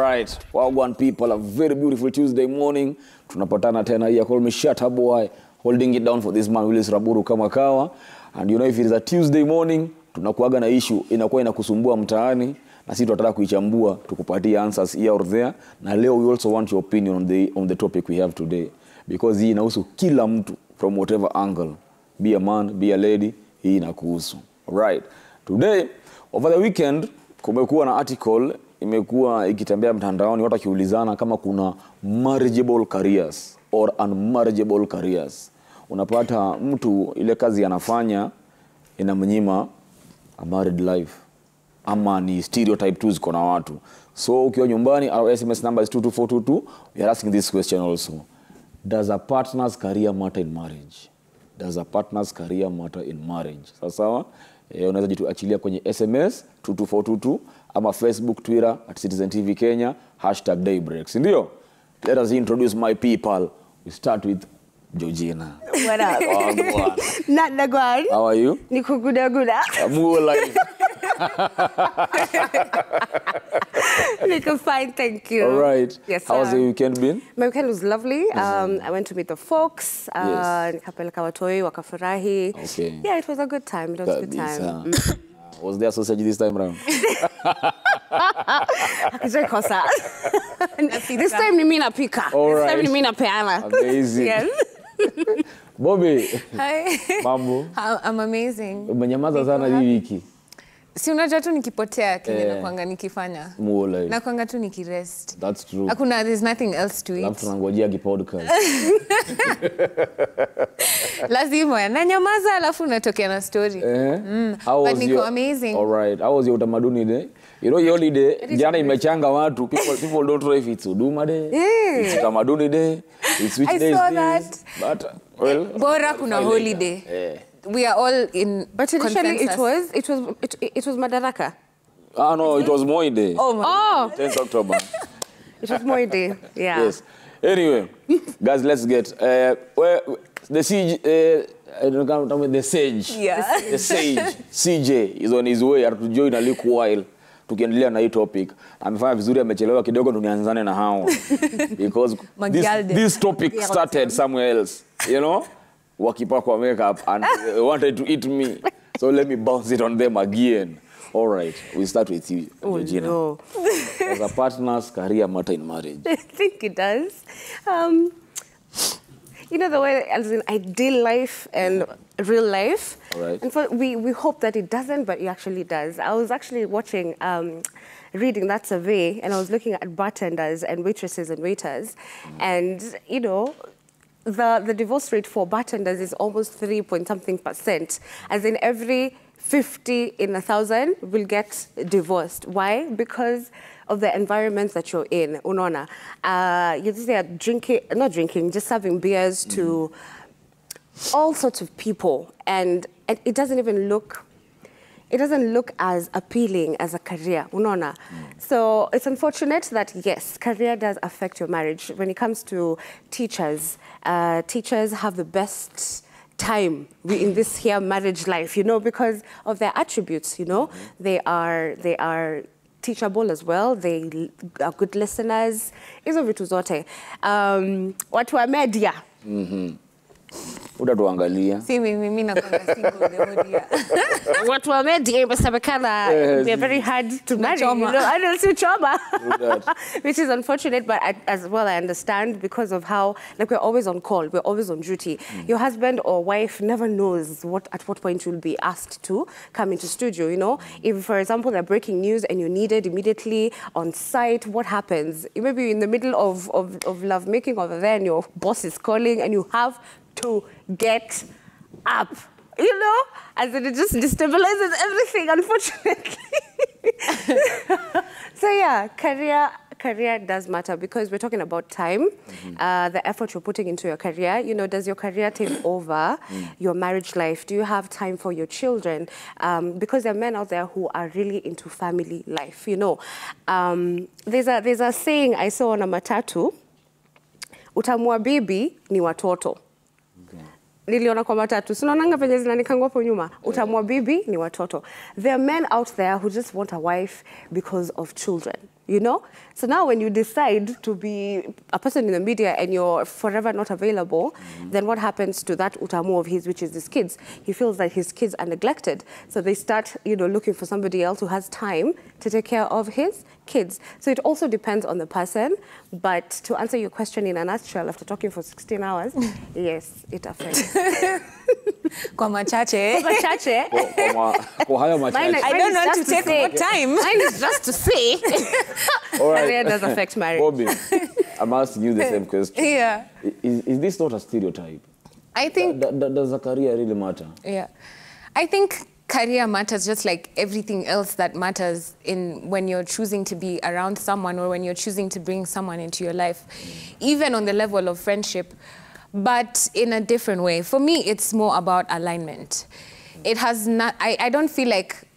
right. Wagwan people, a very beautiful Tuesday morning. Tunapatana tena here. Call me Robertta Bobbie, holding it down for this man Willis Raburu kama kawa. And you know, if it is a Tuesday morning, tunakuaga na issue inakuwa inakusumbua mtaani na sisi tunataka kuichambua tukupatia answers here or there. Na leo we also want your opinion on the topic we have today, because hii inahusu kila mtu from whatever angle, be a man, be a lady, hii inakuhusu. Right. Today, over the weekend, kumekuwa na article imekuwa ikitembea mtandaoni, watu wakiulizana kama kuna marriageable careers or unmarriageable careers. Unapata mtu ile kazi anafanya inamnyima a married life, ama ni stereotype tu ziko na watu. So ukiwa nyumbani, our SMS number is 22422. We are asking this question also. Does a partner's career matter in marriage? Does a partner's career matter in marriage? Sawa? Unaweza jituachilia kwenye SMS 22422 ama Facebook, Twitter @Citizen TV Kenya #daybreaks. Ndio? Let us introduce my people. We start with Georgina. What up? Not the good. How are you? Niko guda. More like. Niko fine, thank you. All right. Yes, how was your weekend been? My weekend was lovely. I went to meet the folks. Nikapeleka watoi wakafurahi. Okay. Yeah, it was a good time. It was a good time. Was there sausage this time around? This time ni mimi napika. This time ni mimi napeana. Amazing. Yes. Bobby. Hi. Mambo. I'm amazing. Umenyamaza sana hii wiki. Si unajua tu nikipotea kile na kuanga nikifanya. Like. Na kuanga tu nikirest. That's true. Hakuna, there's nothing else to it. Alafu tunangojea podcast. Lazima na nyamaza alafu unatokea na story. But niko amazing. All right. How was your utamaduni day? You know, your holiday, jana imechanga watu. People don't know if it's Huduma Day. It's Utamaduni Day. It's which day is this? But well, bora kuna holiday. We are all in, but initially it was Madaraka. Ah no, it was Moi Day. Oh. 10th October. It was Moi Day. Yeah. Yes. Anyway, guys, let's get the siege. The sage. Yeah. The sage. CJ is on his way to join a little while. Tukiendelea na hii topic. Amefanya vizuri, amechelewa kidogo tunianzane na hao. Because this topic started somewhere else, you know? Wakipakwa makeup and wanted to eat me. So let me bounce it on them again. All right, we start with you, Georgina. No. Does a partner's career matter in marriage? I think it does. You know, the way as in ideal life and real life. All right. And we hope that it doesn't, but it actually does. I was actually watching, reading that survey, and I was looking at bartenders and waitresses and waiters. And, you know, the divorce rate for bartenders is almost 3-point-something%. As in every 50 in 1,000 will get divorced. Why? Because of the environment that you're in. Unona, you just are just serving beers to all sorts of people, and it doesn't even look. It doesn't look as appealing as a career, unona. So it's unfortunate that, yes, career does affect your marriage. When it comes to teachers, teachers have the best time in this here marriage life, you know, because of their attributes, you know. They are teachable as well. They are good listeners. Hizo vitu zote. Watu wa media. Utatuangalia. Si mimi nakwanga single the whole year. Watu wa media imesemekana they're very hard to marry. You know, and also choma. Which is unfortunate, but as well I understand, because of how, like, we're always on call, we're always on duty. Your husband or wife never knows at what point you'll be asked to come into studio, you know. If, for example, they're breaking news and you're needed immediately on site, what happens? You may be in the middle of love making over there and your boss is calling and you have to get up, you know, as it just destabilizes everything, unfortunately. So yeah, career does matter, because we're talking about time, the effort you're putting into your career. You know, does your career take over your marriage life? Do you have time for your children? Because there are men out there who are really into family life, you know. There's a saying I saw on a matatu, utamua bibi ni watoto. niliona kwa matatu. Sinaonanga penye zinanikangwa hapo nyuma. Utamwa bibi ni watoto. There are men out there who just want a wife because of children. You know? So now when you decide to be a person in the media and you're forever not available, then what happens to that utamu of his, which is his kids? He feels that his kids are neglected. So they start, looking for somebody else who has time to take care of his kids. So it also depends on the person. But to answer your question in a nutshell, after talking for 16 hours, yes, it affects. Kwa machache. Kwa machache. Kwa hayo machache. I don't want to take more time. Mine is just to say. All right. Career does affect marriage. Bobbie, I'm asking you the same question. Yeah. Is this not a stereotype? I think... Does a career really matter? Yeah. I think career matters just like everything else that matters when you're choosing to be around someone or when you're choosing to bring someone into your life, even on the level of friendship, but in a different way. For me, it's more about alignment. It has not... I don't feel like...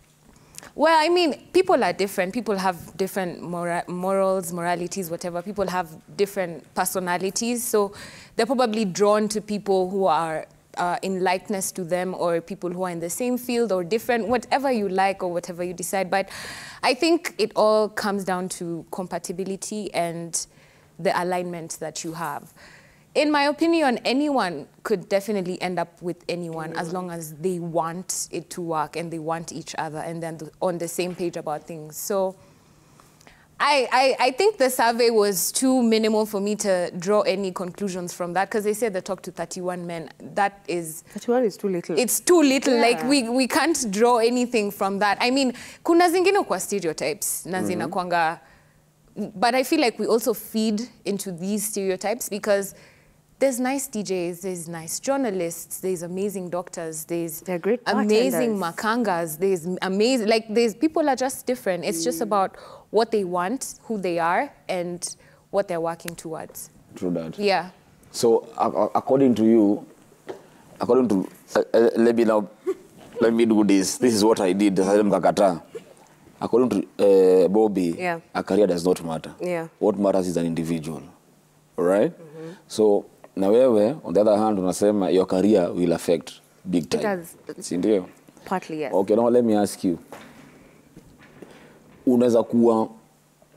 Well, I mean, people are different. People have different morals, moralities, whatever. People have different personalities. So they're probably drawn to people who are in likeness to them or people who are in the same field or different, whatever you like or whatever you decide. But I think it all comes down to compatibility and the alignment that you have. In my opinion, anyone could definitely end up with anyone as long as they want it to work and they want each other and then on the same page about things. So I think the survey was too minimal for me to draw any conclusions from that because they said they talked to 31 men. That is... 31 is too little. It's too little. Yeah. Like, we can't draw anything from that. I mean, kuna zingine kwa stereotypes na zinakuanga... But I feel like we also feed into these stereotypes because there's nice DJs, there's nice journalists, there's amazing doctors, there's great amazing makangas, there's amazing, like people are just different. It's just about what they want, who they are, and what they're working towards. True that. Yeah. So according to you, let me do this. This is what I did. According to Bobbie, yeah, a career does not matter. Yeah. What matters is an individual. All right? So, na wewe, on the other hand, unasema your career will affect big time. It does. Sindio? Partly, yes. Okay, now let me ask you. Unaweza kuwa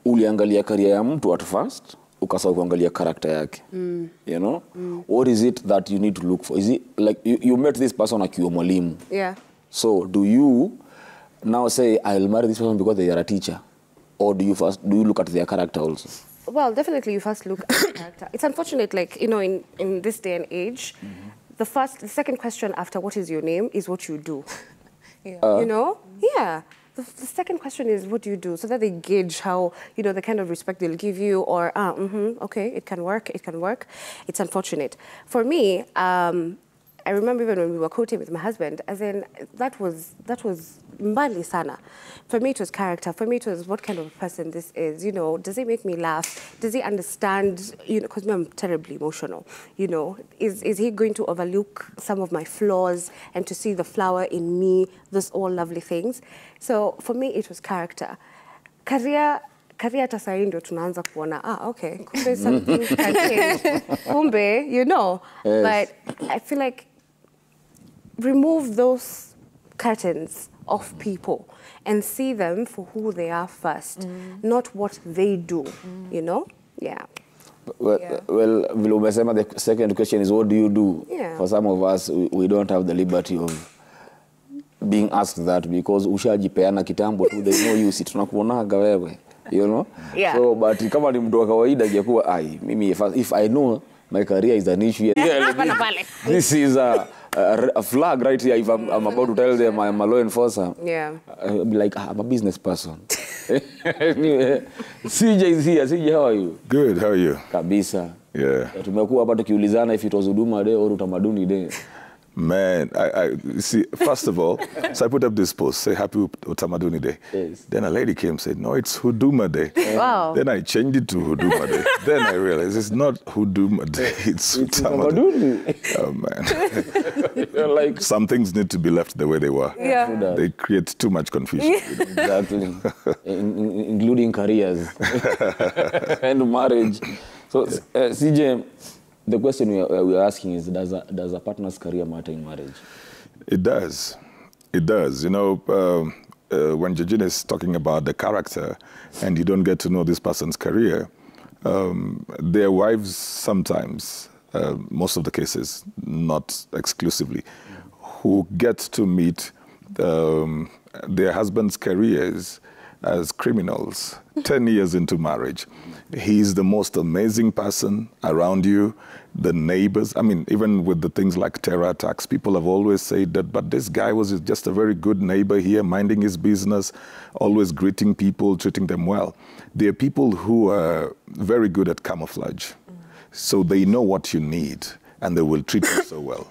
uliangalia career ya mtu at first, ukasahau kuangalia character yake. You know? What is it that you need to look for? Is it like you met this person akiwa mwalimu? Yeah. So, do you now say, I'll marry this person because they are a teacher? Or do you look at their character also? Well, definitely you first look at the character. It's unfortunate, like, in this day and age, the second question after what is your name is what you do. Yeah. Yeah. The second question is what do you do, so that they gauge how, the kind of respect they'll give you or, okay, it can work. It's unfortunate. For me, I remember even when we were courting with my husband, as in, that was mbali sana. For me, it was character. For me, it was what kind of a person this is. Does he make me laugh? Does he understand? Because I'm terribly emotional. Is he going to overlook some of my flaws and to see the flower in me? Those all lovely things. So for me, it was character. Career hata saa hii ndio tunaanza kuona, okay, kumbe some things can change. Kumbe, Yes. But I feel like remove those curtains of people and see them for who they are first, not what they do, Yeah. Well, vile umesema, the second question is, what do you do? Yeah. For some of us, we don't have the liberty of being asked that because ushajipeana kitambo tu, there's no use. Tunakuonaga wewe, Yeah. So, but kama ni mtu wa kawaida ingekuwa, mimi if I know my career is an issue, this is a flag right here. If I'm about to tell them I'm a law enforcer, Yeah. I'll be like, I'm a business person. CJ is here. CJ, how are you? Good, how are you? Kabisa. Yeah. Tumekuwa hapa tukiulizana if it was Huduma Day or Utamaduni Day. Man, I see, first of all, so I put up this post, say Happy Utamaduni Day. Yes. Then a lady came and said, no, it's Huduma Day. Wow. Then I changed it to Huduma Day. Then I realized it's not Huduma Day, it's Utamaduni. Oh, man. You're like, some things need to be left the way they were. Yeah. They create too much confusion. exactly. Including careers and marriage. So, CJ, the question we are asking is, does a partner's career matter in marriage? It does. It does. You know, when Georgina is talking about the character and you don't get to know this person's career, their wives sometimes, most of the cases, not exclusively, who get to meet their husband's careers as criminals 10 years into marriage. He's the most amazing person around you, the neighbors. I mean, even with the things like terror attacks, people have always said that, but this guy was just a very good neighbor here, minding his business, always greeting people, treating them well. There are people who are very good at camouflage. So they know what you need, and they will treat you so well.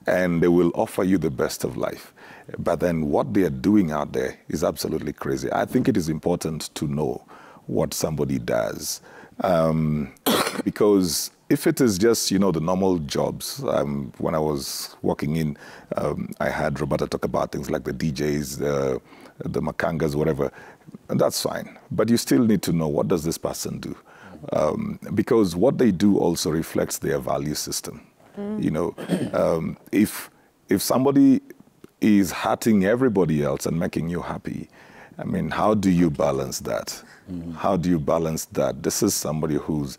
And they will offer you the best of life. But then what they are doing out there is absolutely crazy. I think it is important to know what somebody does. Because if it is just, you know, the normal jobs, when I was walking in, I had Roberta talk about things like the DJs, the makangas, whatever, and that's fine. But you still need to know, what does this person do? Because what they do also reflects their value system. You know, if somebody is hurting everybody else and making you happy, I mean, how do you balance that? How do you balance that? This is somebody who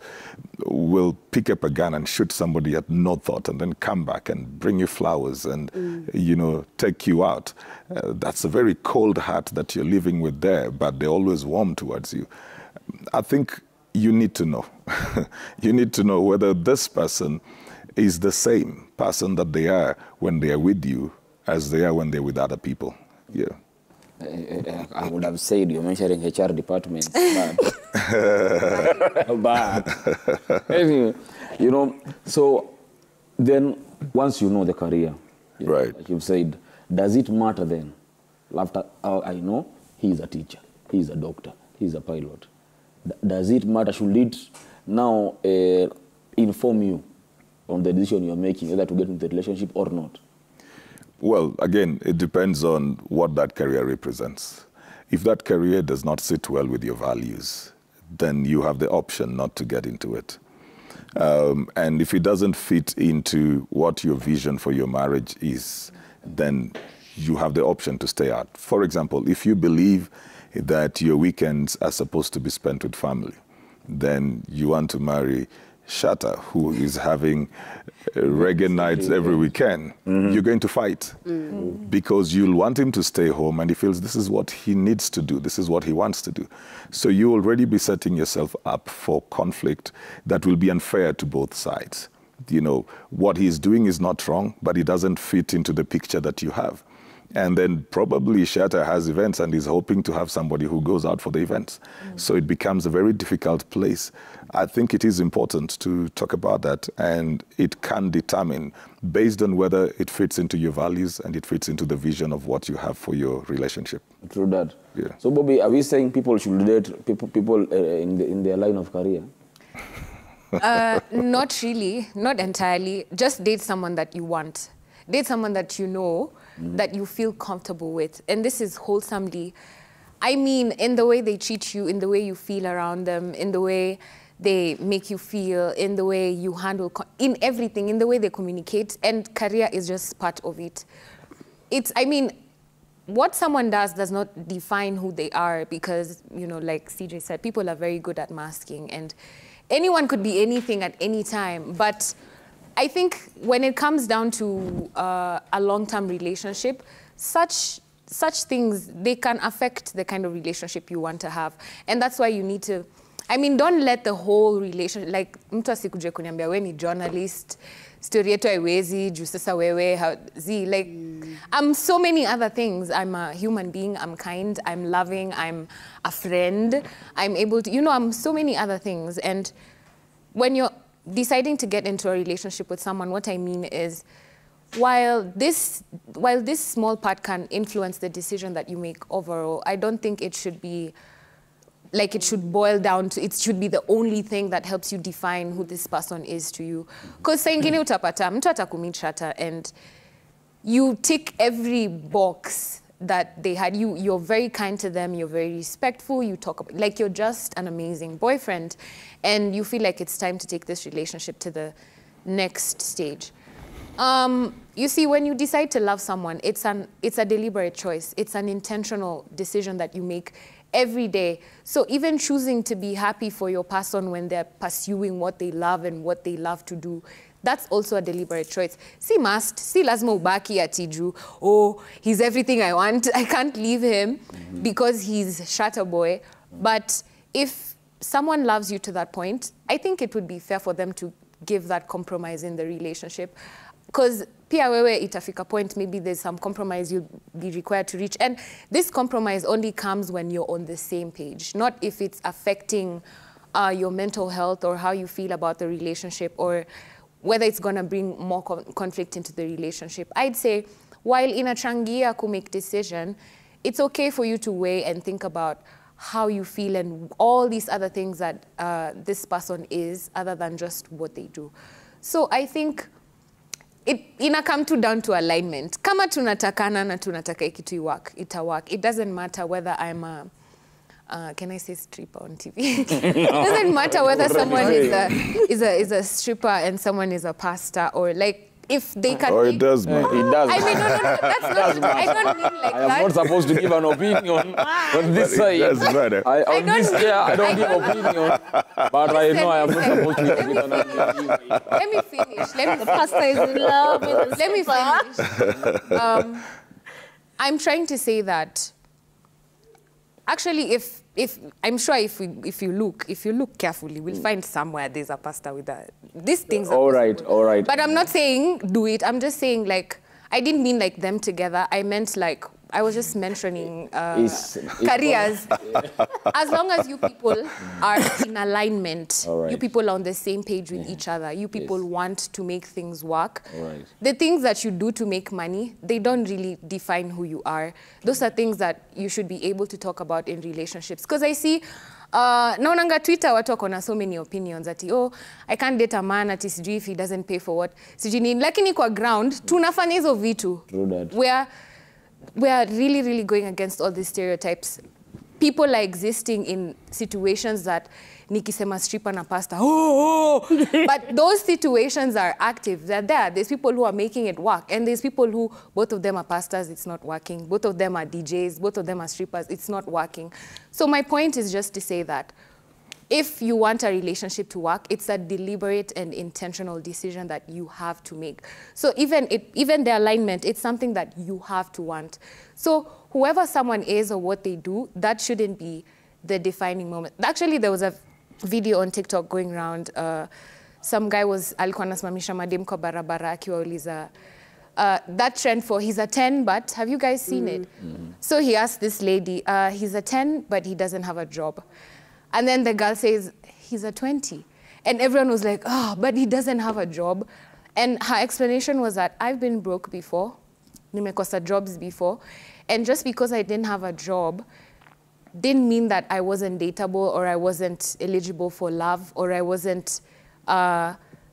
will pick up a gun and shoot somebody at no thought and then come back and bring you flowers and, you know, take you out. That's a very cold heart that you're living with there, but they're always warm towards you. I think you need to know. You need to know whether this person is the same person that they are when they are with you as they are when they're with other people. Yeah. I would have said you're mentioning HR departments, but anyway, you know, so then once you know the career, Right. like you've said, does it matter then? After I know he's a teacher, he's a doctor, he's a pilot. Does it matter? Should it now inform you on the decision you're making, whether to get into the relationship or not? Well, again, it depends on what that career represents. If that career does not sit well with your values, then you have the option not to get into it. And if it doesn't fit into what your vision for your marriage is, then you have the option to stay out. For example, if you believe that your weekends are supposed to be spent with family, then you want to marry Shatta, who is having reggae nights every weekend, you're going to fight because you'll want him to stay home and he feels this is what he needs to do, this is what he wants to do. So you already be setting yourself up for conflict that will be unfair to both sides. You know, what he's doing is not wrong, but it doesn't fit into the picture that you have. And then probably Shatta has events and is hoping to have somebody who goes out for the events. So it becomes a very difficult place. I think it is important to talk about that, and it can determine based on whether it fits into your values and it fits into the vision of what you have for your relationship. True that. Yeah. So Bobby, are we saying people should date people in their line of career? Not really, not entirely. Just date someone that you want. Date someone that you know, that you feel comfortable with. And this is wholesomely, I mean, in the way they treat you, in the way you feel around them, in the way they make you feel, in the way you handle, in everything, in the way they communicate. And career is just part of it. It's, I mean, what someone does not define who they are because, you know, like CJ said, people are very good at masking and anyone could be anything at any time. But I think when it comes down to a long-term relationship, such things, they can affect the kind of relationship you want to have. And that's why you need to, I mean, don't let the whole relationship, like, mtu asikuje kuniambia we ni journalist, story yetu haiwezi, juu sasa wewe, like, I'm so many other things. I'm a human being, I'm kind, I'm loving, I'm a friend, I'm able to, you know, I'm so many other things. And when you're deciding to get into a relationship with someone, what I mean is, while this small part can influence the decision that you make overall, I don't think it should be, like it should boil down to, it should be the only thing that helps you define who this person is to you. Because saa ingine utapata, mtu atakumit Shatta and you tick every box that they had. You're very kind to them, you're very respectful, you talk about, like you're just an amazing boyfriend, and you feel like it's time to take this relationship to the next stage. You see, when you decide to love someone, it's a deliberate choice. It's an intentional decision that you make every day. So even choosing to be happy for your person when they're pursuing what they love and what they love to do, that's also a deliberate choice. Si lazima ubaki atiju, oh, he's everything I want, I can't leave him because he's shatter boy. But if someone loves you to that point, I think it would be fair for them to give that compromise in the relationship. Because pia wewe itafika point, maybe there's some compromise you'll be required to reach. And this compromise only comes when you're on the same page, not if it's affecting your mental health or how you feel about the relationship or whether it's going to bring more conflict into the relationship. I'd say while inachangia ku make decision, it's okay for you to weigh and think about how you feel and all these other things that this person is other than just what they do. So I think ina come down to alignment. Kama tunatakana na tunataka ikitu work, ita work. It doesn't matter whether I'm a can I say stripper on TV? It doesn't matter whether someone is a stripper and someone is a pastor, or like if they can. Oh, it does matter. It does. I mean, no, that's not. I don't mean like I am that. not supposed to give an opinion on this side. It does matter. On this, I don't give opinion, but I know I am not supposed to give an opinion. Let me finish. The pastor is in love with the Let me finish. I'm trying to say that actually, if I'm sure if you look carefully, we'll find somewhere there's a pastor with these things. All right. But I'm not saying do it. I'm just saying, like, I didn't mean like them together. I meant like, I was just mentioning careers. As long as you people are in alignment, you people are on the same page with each other, you people want to make things work. The things that you do to make money, they don't really define who you are. Those are things that you should be able to talk about in relationships. Because I see, naonanga Twitter watu wako na so many opinions ati, oh, I can't date a man ati sijui if he doesn't pay for what. Sijui nini. Lakini kwa ground, tunafanya hizo vitu. We are really, really going against all these stereotypes. People are existing in situations that nikisema stripper na pastor, but those situations are active. They're there. There's people who are making it work. And there's people who, both of them are pastors, it's not working. Both of them are DJs, both of them are strippers, it's not working. So my point is just to say that if you want a relationship to work, it's a deliberate and intentional decision that you have to make. So even the alignment, it's something that you have to want. So whoever someone is or what they do, that shouldn't be the defining moment. Actually, there was a video on TikTok going around. Some guy alikuwa anasimamisha madem kwa barabara akiwauliza that trend for he's a 10, but have you guys seen it? So he asked this lady, he's a 10, but he doesn't have a job. And then the girl says, he's a 20. And everyone was like, oh, but he doesn't have a job. And her explanation was that I've been broke before, nimekosa jobs before, and just because I didn't have a job didn't mean that I wasn't dateable or I wasn't eligible for love or I wasn't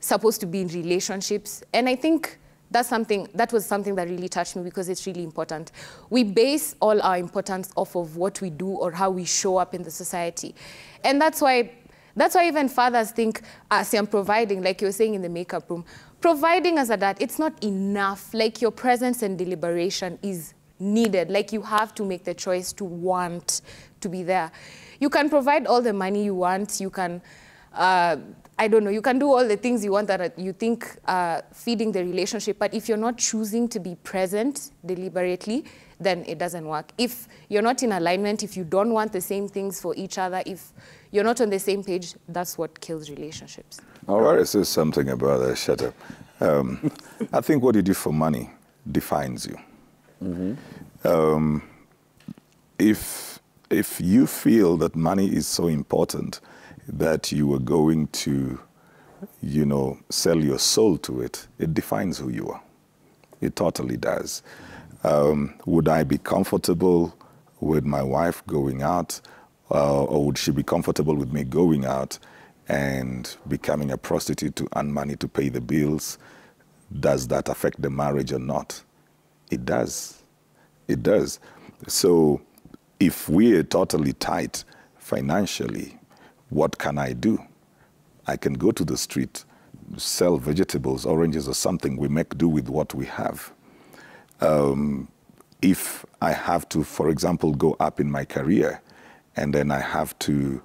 supposed to be in relationships. And I think that was something that really touched me because it's really important. We base all our importance off of what we do or how we show up in the society. And that's why even fathers think, see, I'm providing, like you were saying in the makeup room. Providing as a dad, it's not enough. Like your presence and deliberation is needed. Like you have to make the choice to want to be there. You can provide all the money you want. You can, I don't know, you can do all the things you want that you think feeding the relationship. But if you're not choosing to be present deliberately, then it doesn't work. If you're not in alignment, if you don't want the same things for each other, if you're not on the same page, that's what kills relationships. All right, say something about that. Shut up. I think what you do for money defines you. If you feel that money is so important that you are going to, sell your soul to it, it defines who you are. It totally does. Would I be comfortable with my wife going out, or would she be comfortable with me going out and becoming a prostitute to earn money to pay the bills? Does that affect the marriage or not? It does. It does. So if we're totally tight financially, what can I do? I can go to the street, sell vegetables, oranges or something, we make do with what we have. If I have to, for example, go up in my career, and then I have to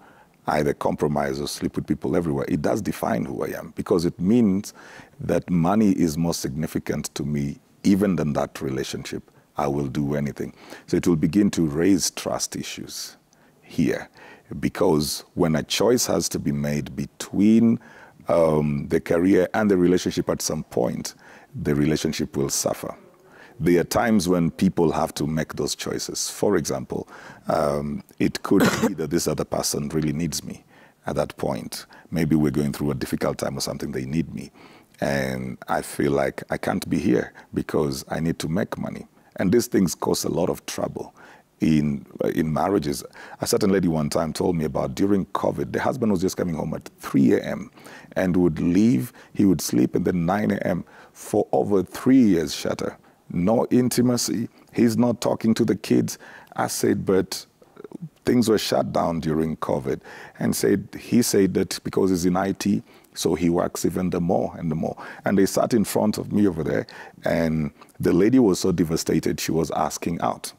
either compromise or sleep with people everywhere, it does define who I am, because it means that money is more significant to me even than that relationship. I will do anything. So it will begin to raise trust issues here, because when a choice has to be made between the career and the relationship at some point, the relationship will suffer. There are times when people have to make those choices. For example, it could be that this other person really needs me at that point. Maybe we're going through a difficult time or something, they need me. And I feel like I can't be here because I need to make money. And these things cause a lot of trouble in marriages. A certain lady one time told me about during COVID, the husband was just coming home at 3 a.m. and would leave, he would sleep, and then 9 a.m. for over 3 years, Shatter. No intimacy. He's not talking to the kids. I said, but things were shut down during COVID. And he said that because he's in IT, so he works even the more and the more. And they sat in front of me over there, and the lady was so devastated, she was asking out.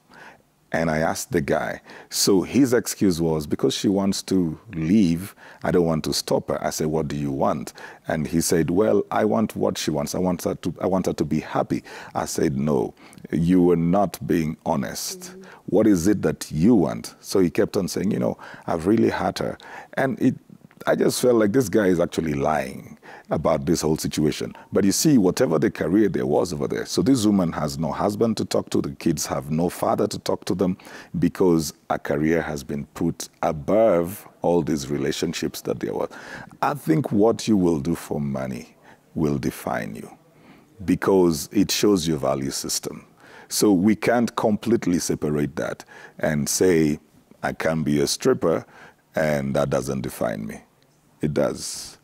And I asked the guy, so his excuse was, because she wants to leave, I don't want to stop her. I said, what do you want? And he said, well, I want what she wants. I want her to be happy. I said, no, you were not being honest. Mm-hmm. What is it that you want? So he kept on saying, you know, I've really hurt her. And I just felt like this guy is actually lying about this whole situation. But you see, whatever the career there was over there, so this woman has no husband to talk to, the kids have no father to talk to them, because a career has been put above all these relationships that there was. I think what you will do for money will define you, because it shows your value system. So we can't completely separate that and say, I can be a stripper and that doesn't define me. It does.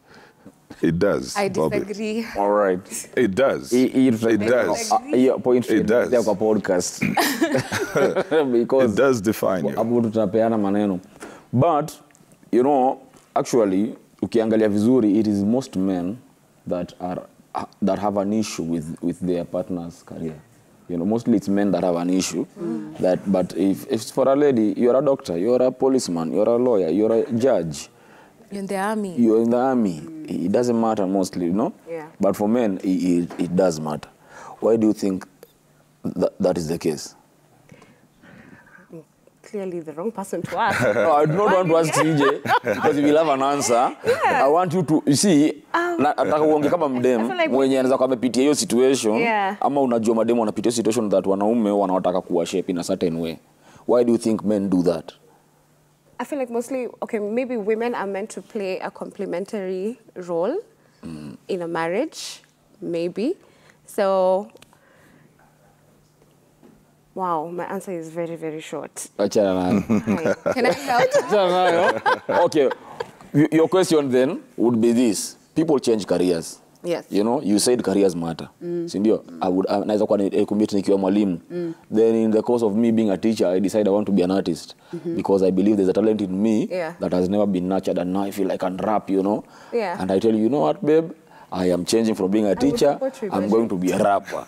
It does. I disagree. Bobbie. All right. It does. It does. It does. Podcast. Because it does define you. Tutapeana maneno. But, you know, actually, ukiangalia vizuri, it is most men that have an issue with their partner's career. You know, mostly it's men that have an issue. But if it's for a lady, you're a doctor, you're a policeman, you're a lawyer, you're a judge. You're in the army. You're in the army. It doesn't matter mostly, you know? Yeah. But for men, it does matter. Why do you think that is the case? Clearly the wrong person to ask. No, I do not want to ask CJ, because if you have an answer, I want you to, you see, nataka uonge kama mdem, mwenye anaweza kwa amepitia hiyo situation, ama unajua mademu wanapitia situation that wanaume wanawataka kuwa shape in a certain way. Why do you think men do that? I feel like mostly, okay, maybe women are meant to play a complementary role in a marriage, maybe. So, wow, my answer is very, very short. Can I help? Okay, your question then would be this. People change careers. Yes. You know, you said careers matter. Sindio, naweza kuwa commit nikiwa mwalimu. Then in the course of me being a teacher, I decide I want to be an artist. Because I believe there's a talent in me that has never been nurtured, and now I feel I can rap, you know. And I tell you, you know what, babe? I am changing from being a teacher, I'm going to be a rapper.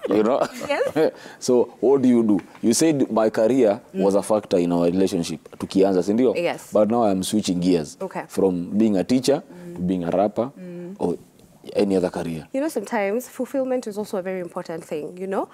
You know? Yes. So what do? You said my career was a factor in our relationship. Tukianza, sindio? Yes. But now I'm switching gears. Okay. From being a teacher to being a rapper. Or any other career. You know, sometimes fulfillment is also a very important thing, you know.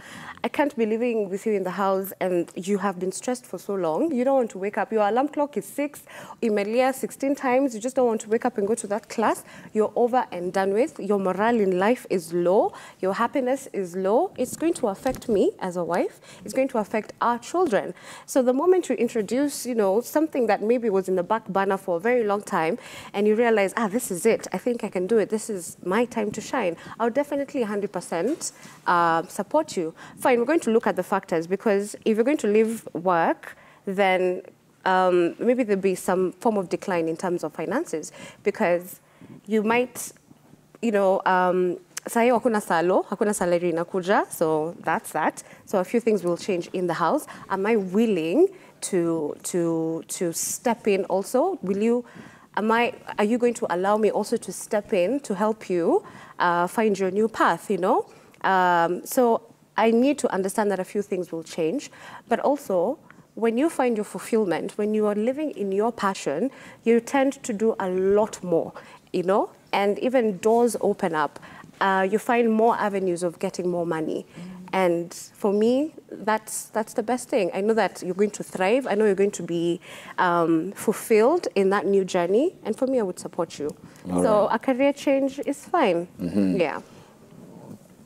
I can't be living with you in the house and you have been stressed for so long. You don't want to wake up. Your alarm clock is 6, email 16 times. You just don't want to wake up and go to that class. You're over and done with. Your morale in life is low. Your happiness is low. It's going to affect me as a wife. It's going to affect our children. So the moment you introduce, you know, something that maybe was in the back burner for a very long time, and you realize, this is it. I think I can do it. This is my time to shine. I'll definitely 100% support you. Fine, we're going to look at the factors, because if you're going to leave work, then maybe there'll be some form of decline in terms of finances, because you might, you know, sahi hakuna salary inakuja, so that's that. So a few things will change in the house. Am I willing to step in also? Will you are you going to allow me also to step in to help you find your new path, you know? So I need to understand that a few things will change, but also when you find your fulfillment, when you are living in your passion, you tend to do a lot more, you know? And even doors open up. You find more avenues of getting more money. And for me, that's the best thing. I know that you're going to thrive. I know you're going to be fulfilled in that new journey. And for me, I would support you. So a career change is fine. Yeah.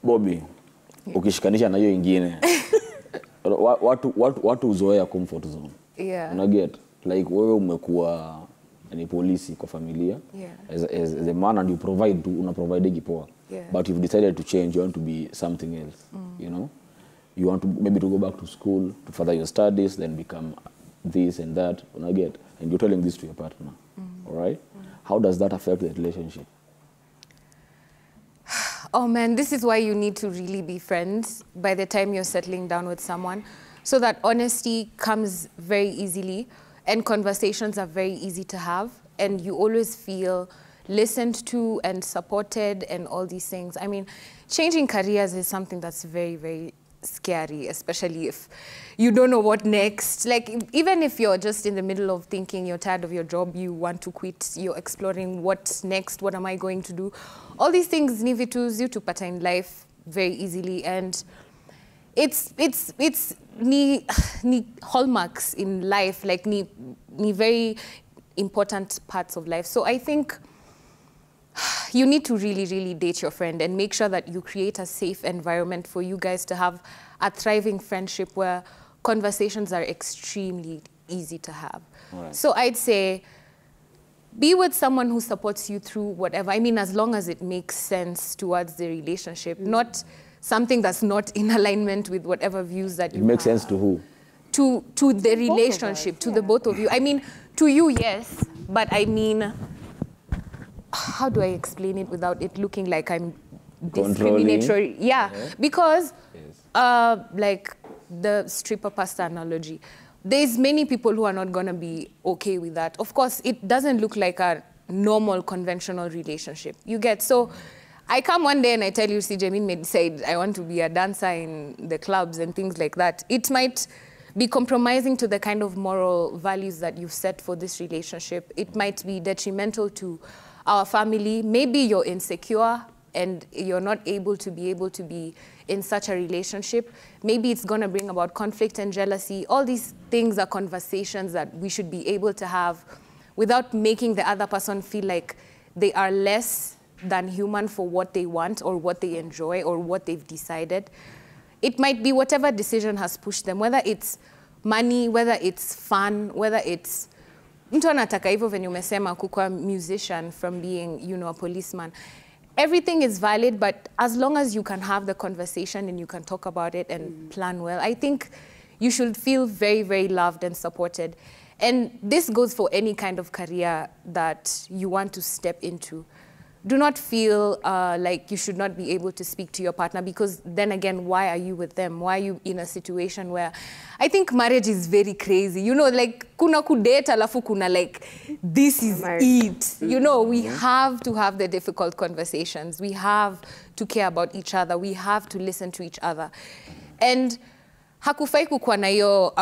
Bobby, ukishikanisha na hiyo ingine, watu uzoea comfort zone. Yeah. Unaget, like wewe umekuwa ni polisi kwa familia. Yeah. As a man and you provide, una provide gipoa. Yeah. But you've decided to change, you want to be something else, you know? You want to maybe to go back to school, to further your studies, then become this and that, unaget, and you're telling this to your partner, all right? How does that affect the relationship? Oh man, this is why you need to really be friends by the time you're settling down with someone, so that honesty comes very easily and conversations are very easy to have, and you always feel listened to and supported and all these things. I mean, changing careers is something that's very, very scary, especially if you don't know what next. Like, even if you're just in the middle of thinking you're tired of your job, you want to quit, you're exploring what's next, what am I going to do? All these things ni vitu zitupata in life very easily, and it's ni hallmarks in life, like ni very important parts of life. So I think you need to really, really date your friend and make sure that you create a safe environment for you guys to have a thriving friendship where conversations are extremely easy to have. Right. So I'd say be with someone who supports you through whatever. I mean, as long as it makes sense towards the relationship, not something that's not in alignment with whatever views that you have. It makes sense to who? To the relationship, to the both of you. I mean, to you, yes, but I mean, how do I explain it without it looking like I'm discriminatory? Yeah, because like the stripper pasta analogy, there's many people who are not going to be okay with that. Of course, it doesn't look like a normal, conventional relationship. You get, so I come one day and I tell you, Jamin may decide I want to be a dancer in the clubs and things like that. It might be compromising to the kind of moral values that you've set for this relationship. It might be detrimental to our family. Maybe you're insecure and you're not able to be in such a relationship. Maybe it's going to bring about conflict and jealousy. All these things are conversations that we should be able to have without making the other person feel like they are less than human for what they want or what they enjoy or what they've decided. It might be whatever decision has pushed them, whether it's money, whether it's fun, whether it's mtu anataka hivyo venye umesema kukua musician from being, you know, a policeman. Everything is valid, but as long as you can have the conversation and you can talk about it and plan well, I think you should feel very, very loved and supported. And this goes for any kind of career that you want to step into. Do not feel like you should not be able to speak to your partner, because then again, why are you with them? Why are you in a situation where I think marriage is very crazy? You know, like kuna kudate alafu kuna like, this is it. You know, we have to have the difficult conversations. We have to care about each other. We have to listen to each other. And hakufai kukuwa na hiyo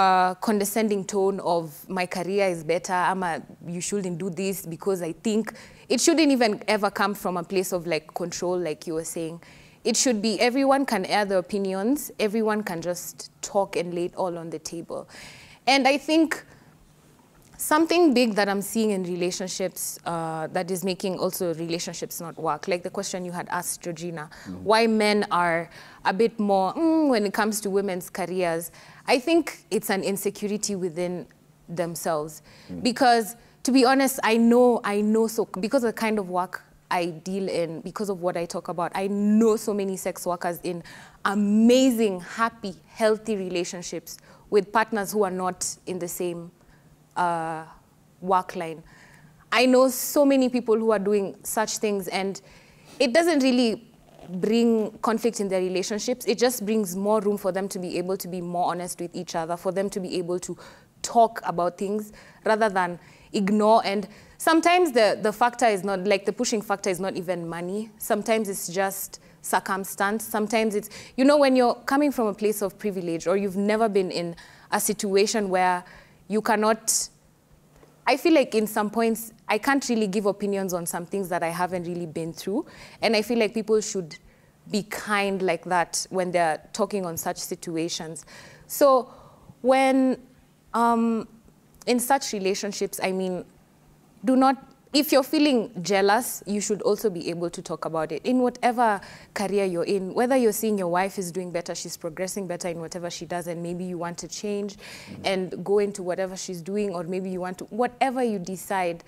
condescending tone of my career is better, ama you shouldn't do this because I think. It shouldn't even ever come from a place of like control, like you were saying. It should be everyone can air their opinions, everyone can just talk and lay it all on the table. And I think something big that I'm seeing in relationships that is making also relationships not work, like the question you had asked, Georgina, why men are a bit more when it comes to women's careers. I think it's an insecurity within themselves. Because to be honest, I know so, because of the kind of work I deal in, because of what I talk about, I know so many sex workers in amazing, happy, healthy relationships with partners who are not in the same work line. I know so many people who are doing such things, and it doesn't really bring conflict in their relationships. It just brings more room for them to be able to be more honest with each other, for them to be able to talk about things rather than ignore. And sometimes the factor is not, like the pushing factor is not even money. Sometimes it's just circumstance. Sometimes it's, you know, when you're coming from a place of privilege or you've never been in a situation where you cannot, I feel like in some points, I can't really give opinions on some things that I haven't really been through. And I feel like people should be kind like that when they're talking on such situations. So when, in such relationships, I mean, do not, if you're feeling jealous, you should also be able to talk about it in whatever career you're in, whether you're seeing your wife is doing better, she's progressing better in whatever she does, and maybe you want to change and go into whatever she's doing, or maybe you want to, whatever you decide,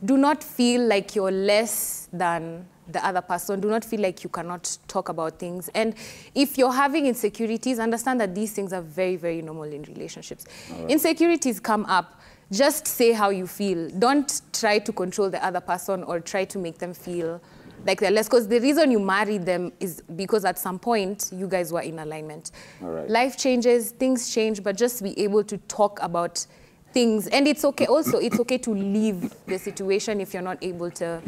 do not feel like you're less than the other person. Do not feel like you cannot talk about things. And if you're having insecurities, understand that these things are very, very normal in relationships. Right. Insecurities come up. Just say how you feel. Don't try to control the other person or try to make them feel like they're less. Because the reason you married them is because at some point you guys were in alignment. All right. Life changes, things change, but just be able to talk about things. And it's okay also, it's okay to leave the situation if you're not able to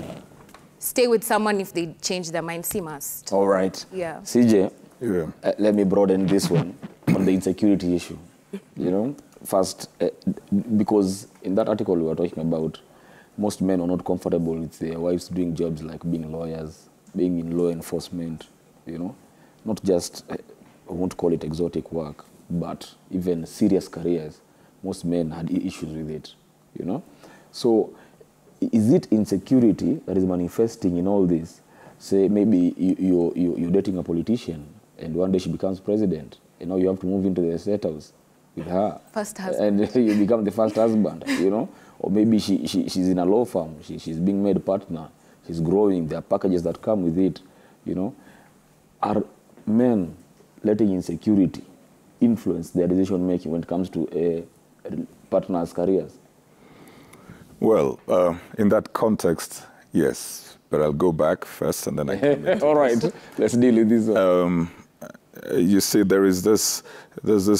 stay with someone if they change their mind. See must. All right. Yeah. CJ, let me broaden this one on the insecurity issue. You know? First, because in that article we were talking about, most men are not comfortable with their wives doing jobs like being lawyers, being in law enforcement, you know, not just, I won't call it exotic work, but even serious careers. Most men had issues with it, you know. So is it insecurity that is manifesting in all this? Say maybe you're dating a politician and one day she becomes president and now you have to move into the State House with her. First husband. And you become the first husband, you know? Or maybe she's in a law firm. She's being made partner. She's growing. There are packages that come with it, you know? Are men letting insecurity influence their decision-making when it comes to partners' careers? Well, in that context, yes. But I'll go back first and then I can... All right. Let's deal with this one. You see, there's this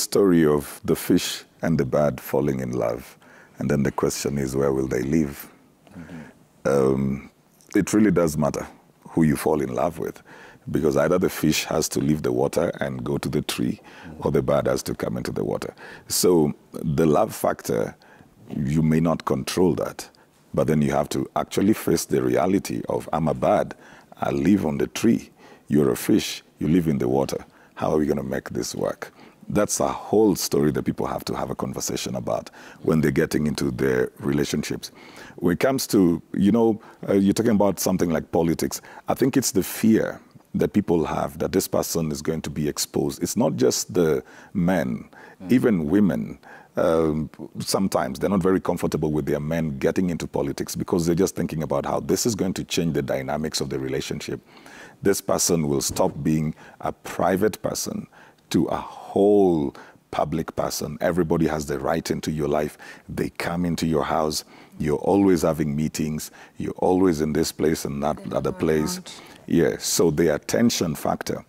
story of the fish and the bird falling in love. And then the question is, where will they live? Mm-hmm. It really does matter who you fall in love with, because either the fish has to leave the water and go to the tree, or the bird has to come into the water. So the love factor, you may not control that, but then you have to actually face the reality of, I'm a bird, I live on the tree, you're a fish, you live in the water. How are we going to make this work? That's a whole story that people have to have a conversation about when they're getting into their relationships. When it comes to, you know, you're talking about something like politics. I think it's the fear that people have that this person is going to be exposed. It's not just the men, even women. Sometimes they're not very comfortable with their men getting into politics because they're just thinking about how this is going to change the dynamics of the relationship. This person will stop being a private person to a whole public person. Everybody has the right into your life. They come into your house. You're always having meetings. You're always in this place and that other place. Yeah, so the attention factor,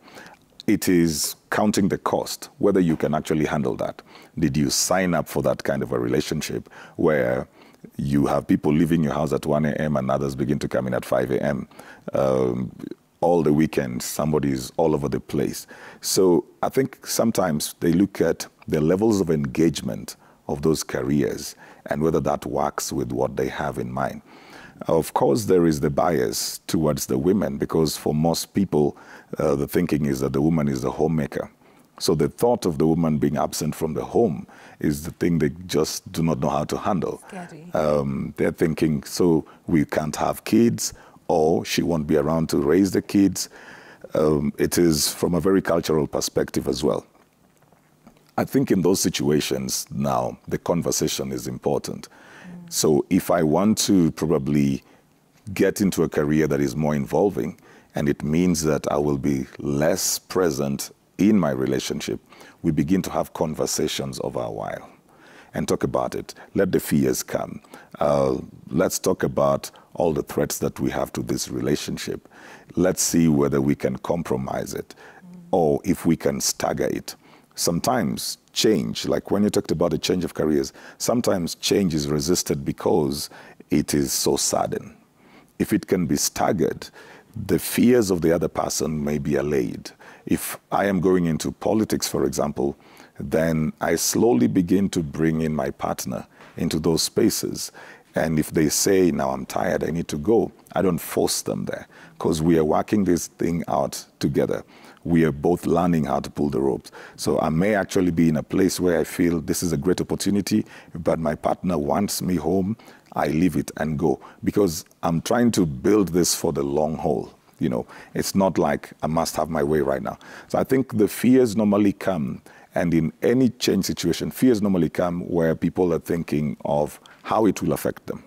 it is counting the cost, whether you can actually handle that. Did you sign up for that kind of a relationship where you have people leaving your house at 1 a.m. and others begin to come in at 5 a.m.? All the weekends, somebody's all over the place. So I think sometimes they look at the levels of engagement of those careers and whether that works with what they have in mind. Of course, there is the bias towards the women because for most people, the thinking is that the woman is the homemaker. So the thought of the woman being absent from the home is the thing they just do not know how to handle. They're thinking, so we can't have kids, or she won't be around to raise the kids. It is from a very cultural perspective as well. I think in those situations now, the conversation is important. So if I want to probably get into a career that is more involving, and it means that I will be less present in my relationship, we begin to have conversations over a while and talk about it. Let the fears come. Let's talk about all the threats that we have to this relationship. Let's see whether we can compromise it or if we can stagger it. Sometimes change, like when you talked about the change of careers, sometimes change is resisted because it is so sudden. If it can be staggered, the fears of the other person may be allayed. If I am going into politics, for example, then I slowly begin to bring in my partner into those spaces. And if they say, now I'm tired, I need to go, I don't force them there, because we are working this thing out together. We are both learning how to pull the ropes. So I may actually be in a place where I feel this is a great opportunity, but my partner wants me home. I leave it and go, because I'm trying to build this for the long haul. You know, it's not like I must have my way right now. So I think the fears normally come, and in any change situation, fears normally come where people are thinking of how it will affect them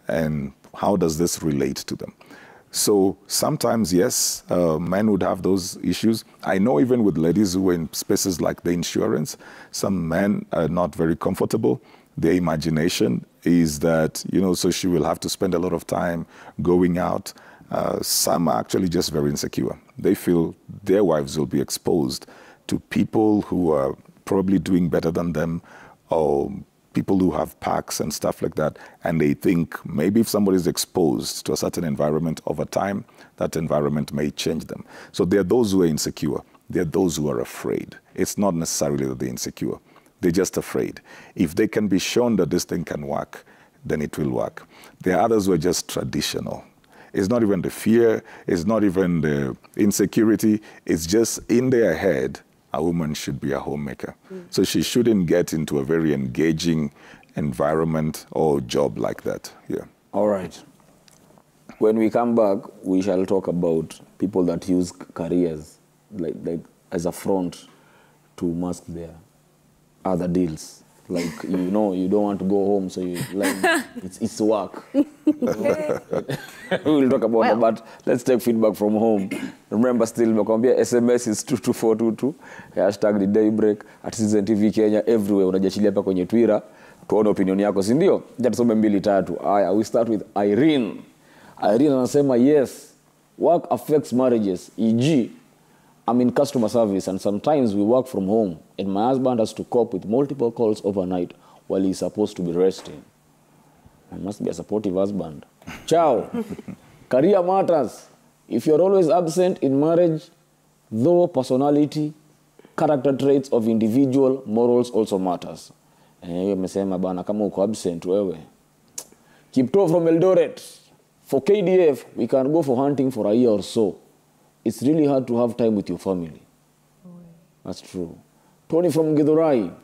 and how does this relate to them. So sometimes, yes, men would have those issues. I know even with ladies who are in spaces like the insurance, some men are not very comfortable. Their imagination is that, you know, so she will have to spend a lot of time going out. Some are actually just very insecure. They feel their wives will be exposed to people who are probably doing better than them, or people who have packs and stuff like that, and they think maybe if somebody is exposed to a certain environment over time, that environment may change them. So there are those who are insecure. There are those who are afraid. It's not necessarily that they're insecure. They're just afraid. If they can be shown that this thing can work, then it will work. There are others who are just traditional. It's not even the fear, it's not even the insecurity, it's just in their head, a woman should be a homemaker. So she shouldn't get into a very engaging environment or job like that. Yeah. All right. When we come back, we shall talk about people that use careers like as a front to mask their other deals. Like, you know, you don't want to go home, so you like it's work. We'll talk about that, but let's take feedback from home. Remember, still, mekwambia SMS is 22422, hashtag the daybreak at Citizen TV Kenya, everywhere. Unajachilia hapa kwenye Twitter, tuone opinion yako, si ndio? Tusome 2-3. Aya, we start with Irene. Irene anasema, yes, work affects marriages, e.g., I'm in customer service and sometimes we work from home and my husband has to cope with multiple calls overnight while he's supposed to be resting. I must be a supportive husband. Ciao. Career matters. If you're always absent in marriage, though personality, character traits of individual, morals also matters. Mesema bana kama uko absent wewe. Kipto from Eldoret. For KDF, we can go for hunting for a year or so. It's really hard to have time with your family. That's true. Tony from Githurai,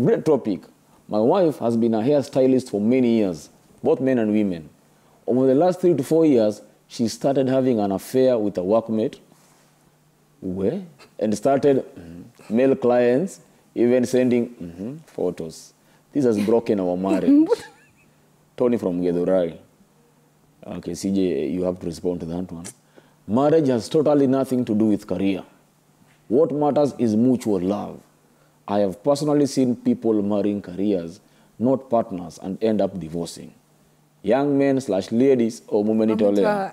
great topic. My wife has been a hairstylist for many years, both men and women. Over the last 3 to 4 years, she started having an affair with a workmate. Where? And started male clients, even sending photos. This has broken our marriage. Tony from Githurai. Okay, CJ, you have to respond to that one. Marriage has totally nothing to do with career. What matters is mutual love. I have personally seen people marrying careers, not partners, and end up divorcing. Young men/ladies, or mumenitolea.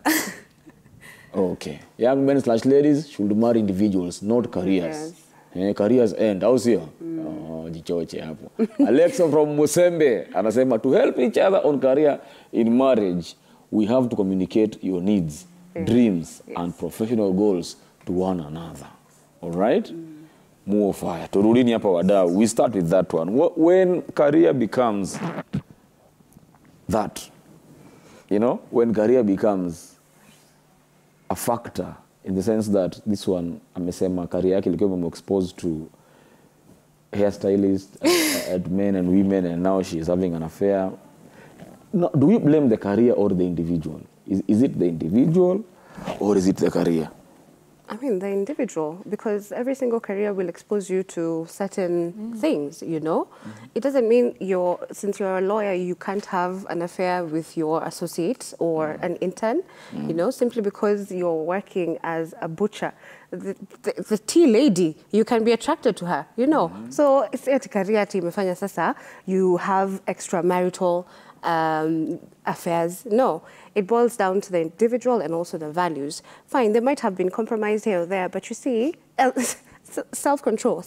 Okay. Young men/ladies should marry individuals, not careers. Careers end. How's here? Jichoche hapo. Alexa from Musembe anasema, to help each other on career in marriage, we have to communicate your needs, dreams, and professional goals to one another. All right? More fire. Turudini hapa wadau. We start with that one. When career becomes that, you know, when career becomes a factor in the sense that this one, amesema career yake ilikuwa exposed to hairstylists, at men and women, and now she is having an affair. No, do we blame the career or the individual? Is it the individual or is it the career? I mean, the individual, because every single career will expose you to certain things, you know? It doesn't mean since you're a lawyer, you can't have an affair with your associate or an intern, you know, simply because you're working as a butcher. The tea lady, you can be attracted to her, you know? So it's a career imefanya sasa, you have extramarital affairs. No, it boils down to the individual and also the values. Fine, they might have been compromised here or there, but you see, self-control,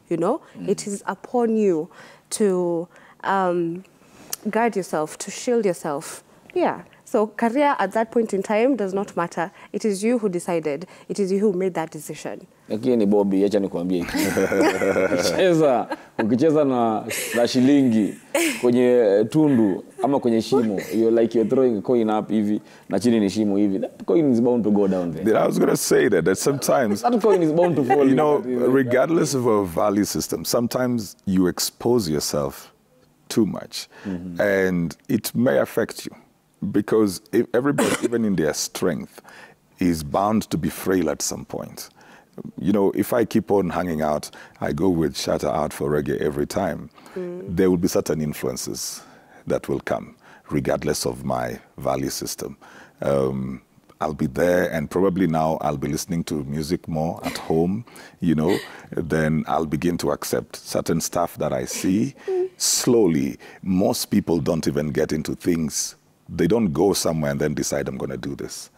you know, it is upon you to guard yourself, to shield yourself Yeah. So career at that point in time does not matter. It is you who decided. It is you who made that decision. Lakini Bobby, acha nikwambie. Ukicheza na shilingi kwenye tundu ama kwenye shimo, you're throwing a coin up hivi na chini ni shimo hivi. That coin is bound to go down there. I was going to say that sometimes that coin is bound to fall. You know, regardless of our value system, sometimes you expose yourself too much, and it may affect you. Because if everybody, even in their strength, is bound to be frail at some point. You know, if I keep on hanging out, I go with Shatta out for reggae every time, there will be certain influences that will come, regardless of my value system. I'll be there, and probably now I'll be listening to music more at home, you know, then I'll begin to accept certain stuff that I see. Slowly, most people don't even get into things. They don't go somewhere and then decide, I'm going to do this.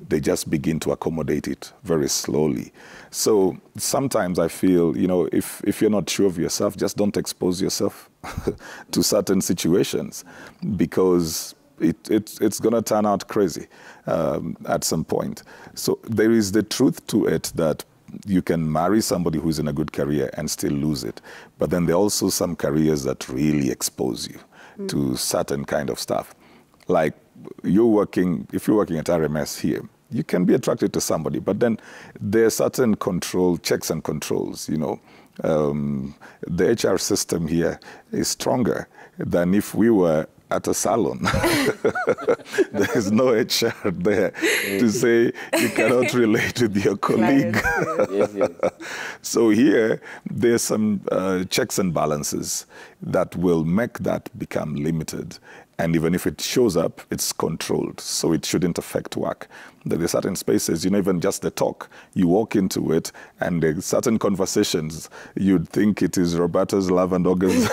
They just begin to accommodate it very slowly. So sometimes I feel, you know, if you're not sure of yourself, just don't expose yourself to certain situations, because it's going to turn out crazy at some point. So there is the truth to it that you can marry somebody who's in a good career and still lose it. But then there are also some careers that really expose you to certain kind of stuff. Like if you're working at RMS here, you can be attracted to somebody, but then there are certain checks and controls, you know. The HR system here is stronger than if we were at a salon. There is no HR there to say you cannot relate with your colleague. Yes. So here, there's some checks and balances that will make that become limited. And even if it shows up, it's controlled, so it shouldn't affect work. There are certain spaces, you know, even just the talk, you walk into it, and there are certain conversations, you'd think it is Roberta's love and orgasms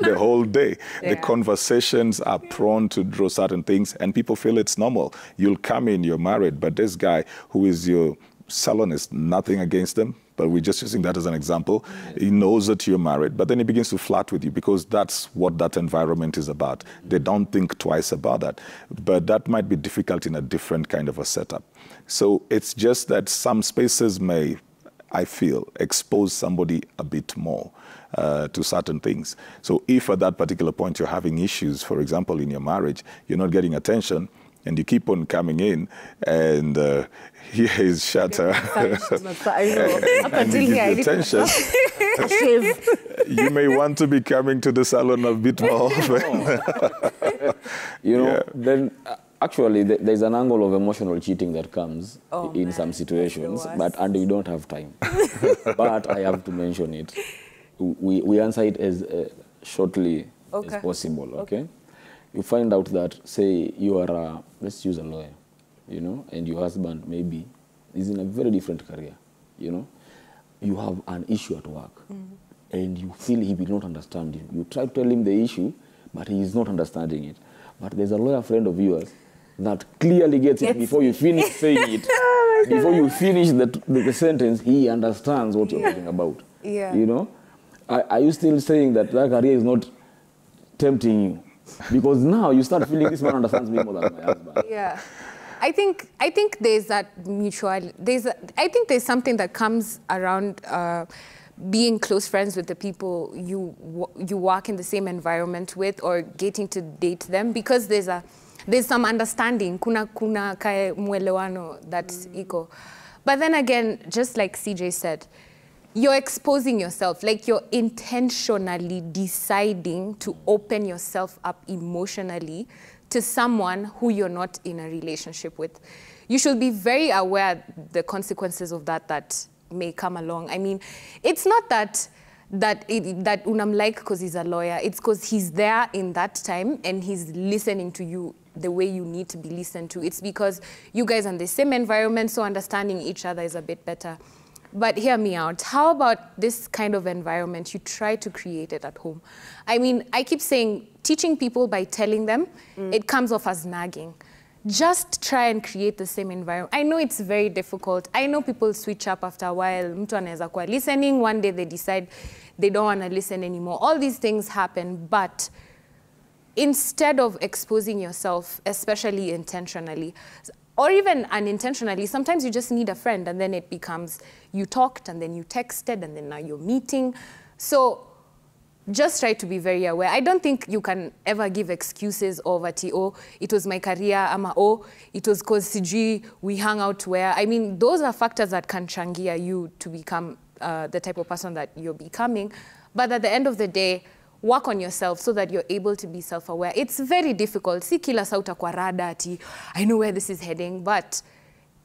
the whole day. Yeah. The conversations are prone to draw certain things, and people feel it's normal. You'll come in, you're married, but this guy who is your salonist, nothing against them, but we're just using that as an example. He knows that you're married, but then he begins to flirt with you, because that's what that environment is about. They don't think twice about that. But that might be difficult in a different kind of a setup. So it's just that some spaces may, I feel, expose somebody a bit more to certain things. So if at that particular point you're having issues, for example, in your marriage, you're not getting attention, and you keep on coming in, and here is Shatta. You may want to be coming to the salon a bit more often. You know, then actually there's an angle of emotional cheating that comes in some situations, and you don't have time. But I have to mention it. We answer it as shortly as possible, okay? You find out that, say, you are, let's use a lawyer, you know, and your husband maybe is in a very different career, you know. You have an issue at work, and you feel he will not understand you. You try to tell him the issue, but he is not understanding it. But there's a lawyer friend of yours that clearly gets it before you finish saying it. Before you finish the sentence, he understands what you're talking about. Yeah. You know? Are you still saying that career is not tempting you? Because now you start feeling this man understands me more than my husband. Yeah. I think there's that mutual, I think there's something that comes around being close friends with the people you work in the same environment with, or getting to date them, because there's some understanding, kuna kae mwelewano that's iko. But then again, just like CJ said, you're exposing yourself, like you're intentionally deciding to open yourself up emotionally to someone who you're not in a relationship with. You should be very aware the consequences of that may come along. I mean, it's not that unam like because he's a lawyer. It's because he's there in that time and he's listening to you the way you need to be listened to. It's because you guys are in the same environment, so understanding each other is a bit better. But hear me out. How about this kind of environment? You try to create it at home. I mean, I keep saying teaching people by telling them, it comes off as nagging. Just try and create the same environment. I know it's very difficult. I know people switch up after a while. Mtu anaweza kuwa listening, one day they decide they don't want to listen anymore. All these things happen, but instead of exposing yourself, especially intentionally, or even unintentionally, sometimes you just need a friend and then it becomes you talked and then you texted and then now you're meeting. So just try to be very aware. I don't think you can ever give excuses over oh, it was my career, ama oh, it was because CG, we hung out where. I mean, those are factors that can changia you to become the type of person that you're becoming. But at the end of the day, work on yourself so that you're able to be self-aware. It's very difficult. Si kila saa utakuwa rada ati, I know where this is heading, but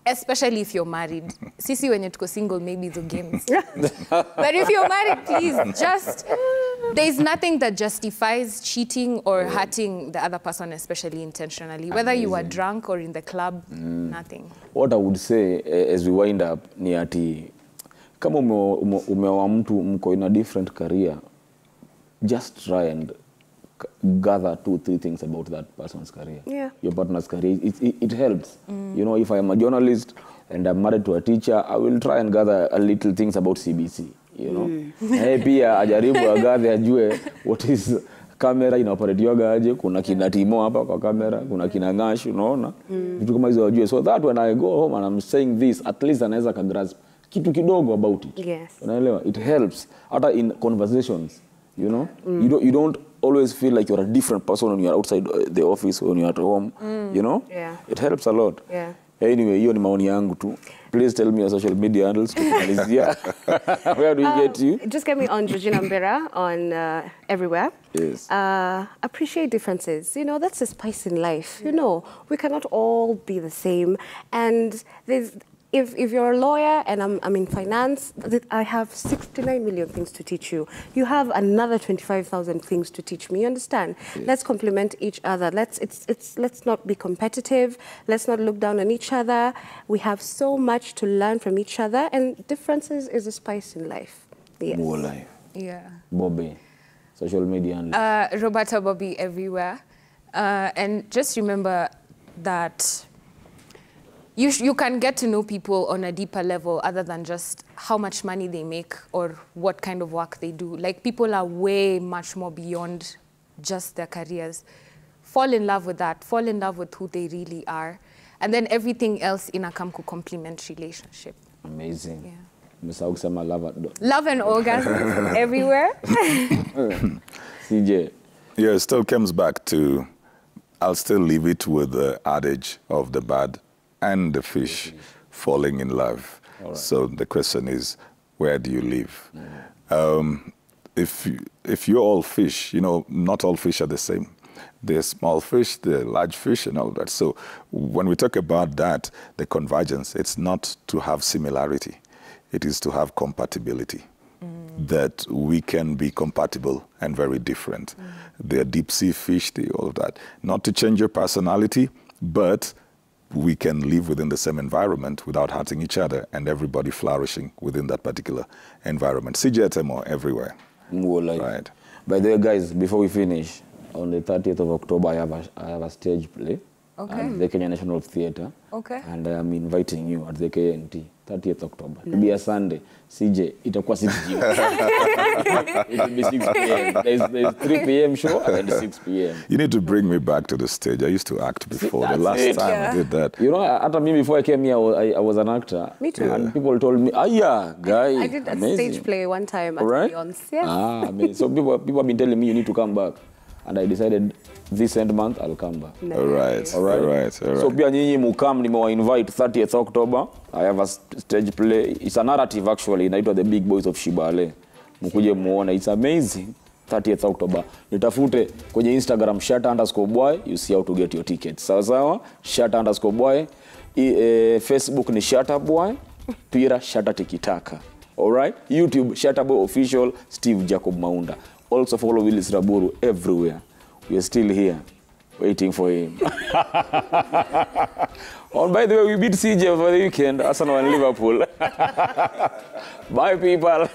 especially if you're married. Sisi wenye tuko single, maybe the games. But if you're married, please, just, there's nothing that justifies cheating or hurting the other person, especially intentionally. Whether you are drunk or in the club, nothing. What I would say as we wind up, ni ati, kama umeoa mtu mko in a different career, just try and gather 2-3 things about that person's career. Yeah. Your partner's career. It helps. You know, if I am a journalist and I'm married to a teacher, I will try and gather a little things about CBC. You know, hey, pia ajaribu agathe ajue what is camera inaoperatiwaga aje, kuna kina Timo hapa kwa camera, kuna kina Ngash, unaona? Vitu kama hizo ajue. So that when I go home and I'm saying this, at least anaweza grasp kitu kidogo about it. Yes. Unaelewa? It helps. Hata in conversations, you know? You don't always feel like you're a different person when you're outside the office or when you're at home, you know? Yeah. It helps a lot. Yeah. Anyway, hiyo ni maoni yangu tu. Please tell me your social media handles to kumalizia. Where do we get you? Just get me on Georgina Mbera on everywhere. Yes. Appreciate differences. You know, that's the spice in life. You know, we cannot all be the same. And there's... If you're a lawyer and I'm in finance, I have 69 million things to teach you. You have another 25,000 things to teach me. You understand? Yes. Let's complement each other. Let's not be competitive. Let's not look down on each other. We have so much to learn from each other, and differences is a spice in life. Yes. More life. Yeah. Bobbie, social media. Robertta Bobbie everywhere. And just remember that you can get to know people on a deeper level other than just how much money they make or what kind of work they do. Like, people are way much more beyond just their careers. Fall in love with that. Fall in love with who they really are. And then everything else in a complement relationship. Amazing. Yeah. Love and orgasm everywhere. CJ. Yeah, it still comes back to, I'll still leave it with the adage of the bird and the fish falling in love. Right. So the question is, where do you live? If you're all fish, you know, not all fish are the same. There's small fish, the large fish, and all that. So when we talk about that, the convergence, it's not to have similarity. It is to have compatibility. That we can be compatible and very different. They're deep sea fish, all of that. Not to change your personality, but we can live within the same environment without hurting each other and everybody flourishing within that particular environment. CJTMO everywhere. More life. Right. By the way, guys, before we finish, on the 30th of October, I have a stage play at the Kenya National Theatre. Okay. And I'm inviting you at the KNT, 30th October. It'll be a Sunday. CJ, itakuwa 6 p.m. It'll be 6 p.m. There's 3 p.m. show and 6 p.m. You need to bring me back to the stage. I used to act before. The last time I did that. You know, after me, before I came here, I was an actor. Me too. And people told me, guy. I did a stage play one time at Beyonce. Yes. So people have been telling me you need to come back. And I decided this end month, I'll come back. Nice. All right. So pia nyinyi mukam nimewa-invite 30th October. I have a stage play. It's a narrative actually. Inaitwa The Big Boys of Shibale. Mkuje muone. It's amazing. 30th October. Nitafute kwenye Instagram @shatta_boy. You see how to get your tickets. Sawa sawa. @shatta_boy. Facebook ni shattaboy. Twitter Shatta Tikitaka. All right. YouTube Shattaboy Official. Steve Jacob Maunda. Also follow Willis Raburu everywhere. We are still here, waiting for him. Oh, by the way, we beat CJ over the weekend. Arsenal and Liverpool. Bye, people.